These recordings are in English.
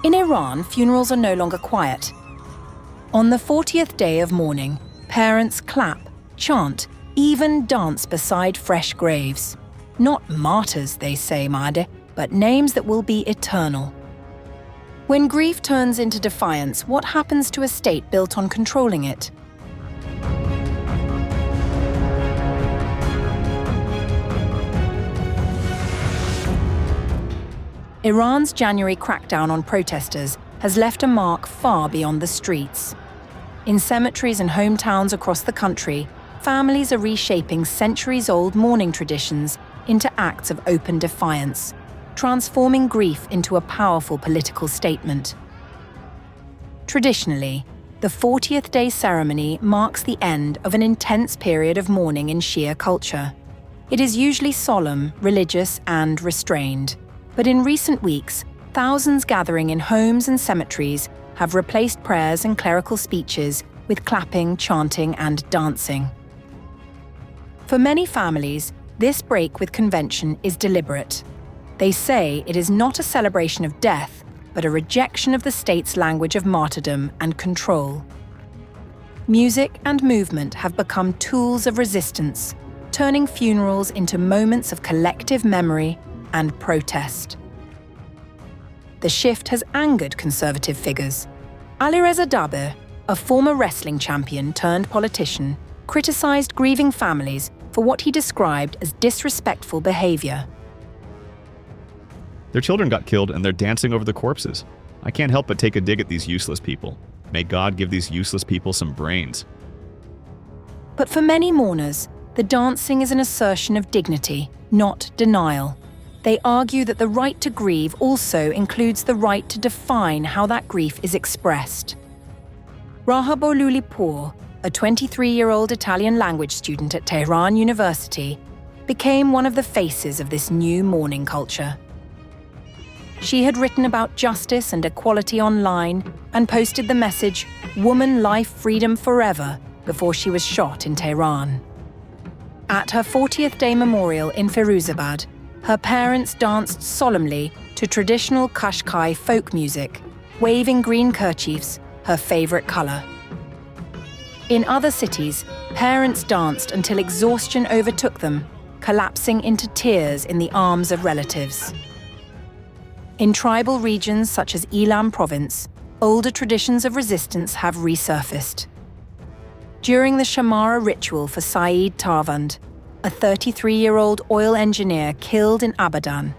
In Iran, funerals are no longer quiet. On the 40th day of mourning, parents clap, chant, even dance beside fresh graves. Not martyrs, they say, Made, but names that will be eternal. When grief turns into defiance, what happens to a state built on controlling it? Iran's January crackdown on protesters has left a mark far beyond the streets. In cemeteries and hometowns across the country, families are reshaping centuries-old mourning traditions into acts of open defiance, transforming grief into a powerful political statement. Traditionally, the 40th day ceremony marks the end of an intense period of mourning in Shia culture. It is usually solemn, religious, and restrained. But in recent weeks, thousands gathering in homes and cemeteries have replaced prayers and clerical speeches with clapping, chanting, and dancing. For many families, this break with convention is deliberate. They say it is not a celebration of death, but a rejection of the state's language of martyrdom and control. Music and movement have become tools of resistance, turning funerals into moments of collective memory and protest. The shift has angered conservative figures. Alireza Dabir, a former wrestling champion turned politician, criticized grieving families for what he described as disrespectful behavior. Their children got killed and they're dancing over the corpses. I can't help but take a dig at these useless people. May God give these useless people some brains. But for many mourners, the dancing is an assertion of dignity, not denial. They argue that the right to grieve also includes the right to define how that grief is expressed. Raha Bolulipour, a 23-year-old Italian language student at Tehran University, became one of the faces of this new mourning culture. She had written about justice and equality online and posted the message, "Woman, life, freedom forever," before she was shot in Tehran. At her 40th day memorial in Firuzabad, her parents danced solemnly to traditional Qashqai folk music, waving green kerchiefs, her favorite color. In other cities, parents danced until exhaustion overtook them, collapsing into tears in the arms of relatives. In tribal regions such as Elam province, older traditions of resistance have resurfaced. During the Shamara ritual for Saeed Tarvand, a 33-year-old oil engineer killed in Abadan,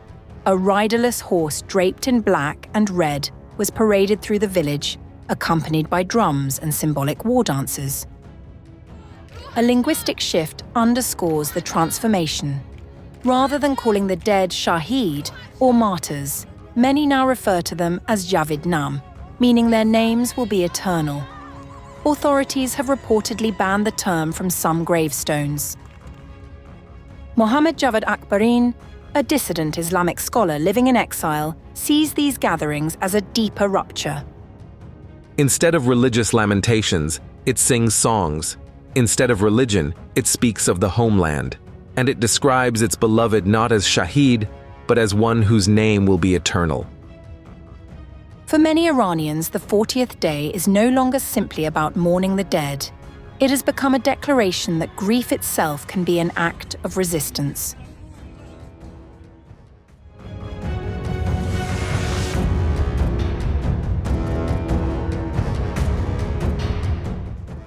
a riderless horse draped in black and red was paraded through the village, accompanied by drums and symbolic war dances. A linguistic shift underscores the transformation. Rather than calling the dead shahid or martyrs, many now refer to them as javid-nam, meaning their names will be eternal. Authorities have reportedly banned the term from some gravestones. Mohammad Javad Akbarin, a dissident Islamic scholar living in exile, sees these gatherings as a deeper rupture. Instead of religious lamentations, it sings songs. Instead of religion, it speaks of the homeland. And it describes its beloved not as shahid, but as one whose name will be eternal. For many Iranians, the 40th day is no longer simply about mourning the dead. It has become a declaration that grief itself can be an act of resistance.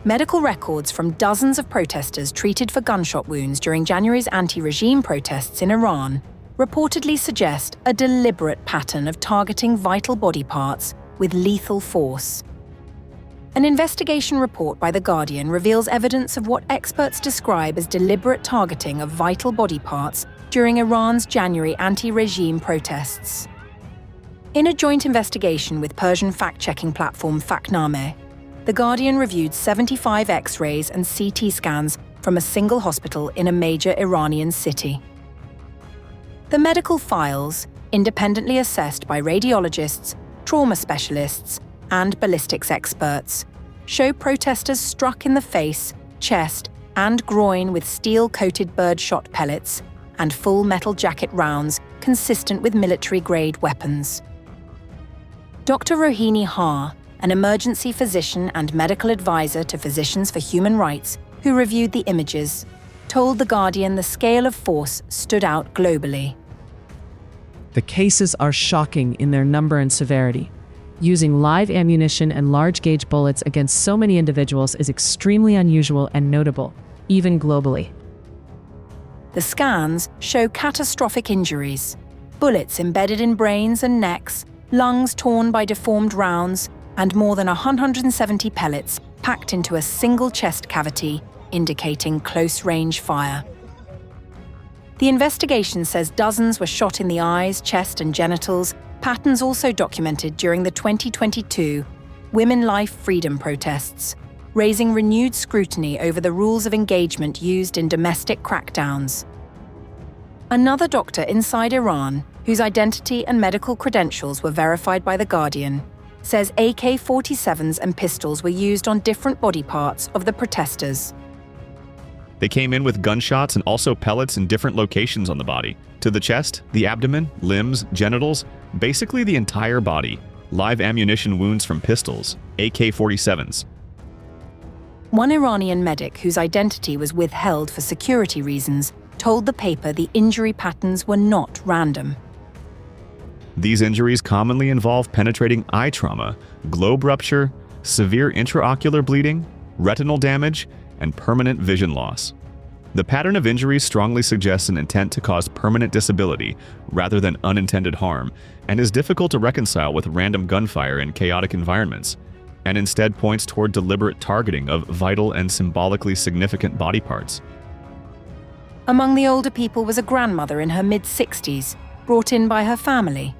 Medical records from dozens of protesters treated for gunshot wounds during January's anti-regime protests in Iran reportedly suggest a deliberate pattern of targeting vital body parts with lethal force. An investigation report by The Guardian reveals evidence of what experts describe as deliberate targeting of vital body parts during Iran's January anti-regime protests. In a joint investigation with Persian fact-checking platform Faknameh, The Guardian reviewed 75 X-rays and CT scans from a single hospital in a major Iranian city. The medical files, independently assessed by radiologists, trauma specialists, and ballistics experts, show protesters struck in the face, chest, and groin with steel-coated birdshot pellets and full metal jacket rounds consistent with military-grade weapons. Dr. Rohini Har, an emergency physician and medical advisor to Physicians for Human Rights, who reviewed the images, told The Guardian the scale of force stood out globally. The cases are shocking in their number and severity. Using live ammunition and large-gauge bullets against so many individuals is extremely unusual and notable, even globally. The scans show catastrophic injuries: bullets embedded in brains and necks, lungs torn by deformed rounds, and more than 170 pellets packed into a single chest cavity, indicating close-range fire. The investigation says dozens were shot in the eyes, chest, and genitals, patterns also documented during the 2022 Women Life Freedom protests, raising renewed scrutiny over the rules of engagement used in domestic crackdowns. Another doctor inside Iran, whose identity and medical credentials were verified by The Guardian, says AK-47s and pistols were used on different body parts of the protesters. They came in with gunshots and also pellets in different locations on the body. To the chest, the abdomen, limbs, genitals, basically the entire body. Live ammunition wounds from pistols, AK-47s. One Iranian medic whose identity was withheld for security reasons told the paper the injury patterns were not random. These injuries commonly involve penetrating eye trauma, globe rupture, severe intraocular bleeding, retinal damage, and permanent vision loss. The pattern of injuries strongly suggests an intent to cause permanent disability rather than unintended harm, and is difficult to reconcile with random gunfire in chaotic environments, and instead points toward deliberate targeting of vital and symbolically significant body parts. Among the older people was a grandmother in her mid-60s, brought in by her family.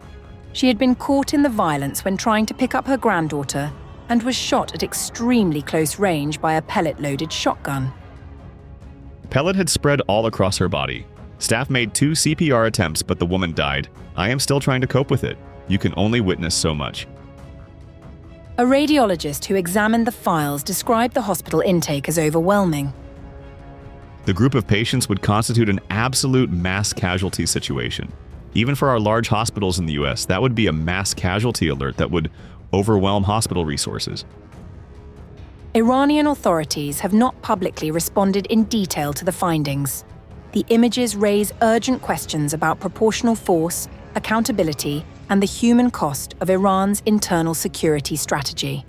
She had been caught in the violence when trying to pick up her granddaughter and was shot at extremely close range by a pellet-loaded shotgun. Pellet had spread all across her body. Staff made 2 CPR attempts, but the woman died. I am still trying to cope with it. You can only witness so much. A radiologist who examined the files described the hospital intake as overwhelming. The group of patients would constitute an absolute mass casualty situation. Even for our large hospitals in the US, that would be a mass casualty alert that would overwhelm hospital resources. Iranian authorities have not publicly responded in detail to the findings. The images raise urgent questions about proportional force, accountability, and the human cost of Iran's internal security strategy.